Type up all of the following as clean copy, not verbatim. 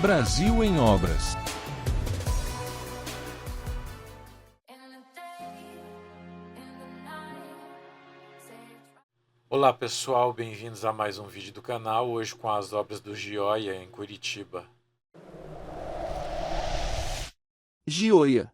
Brasil em Obras. Olá pessoal, bem-vindos a mais um vídeo do canal, hoje com as obras do Gioia em Curitiba. Gioia.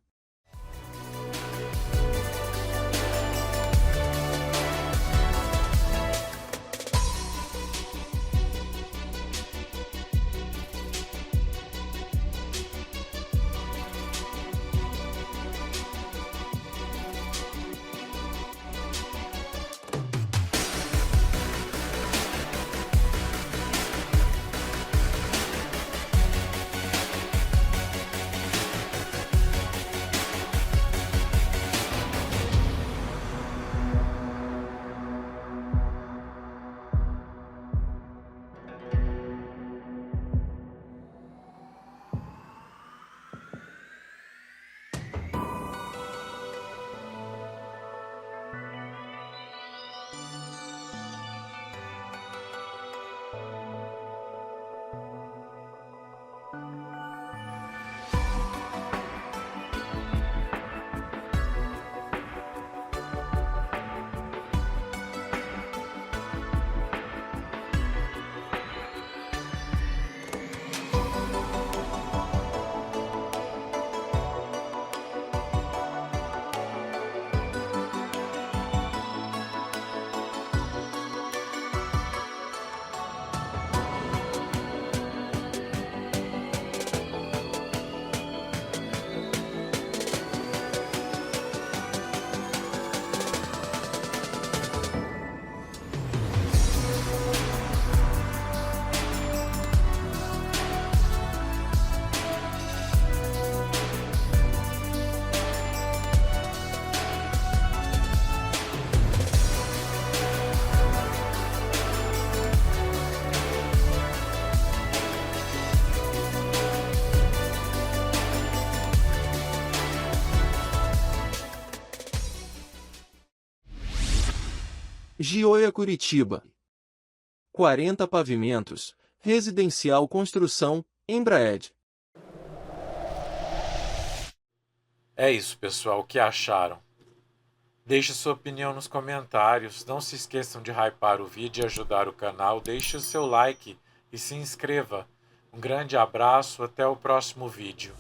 Gioia Curitiba. 40 pavimentos, residencial construção, Embraed. É isso pessoal, o que acharam? Deixe sua opinião nos comentários, não se esqueçam de hypar o vídeo e ajudar o canal, deixe o seu like e se inscreva. Um grande abraço, até o próximo vídeo.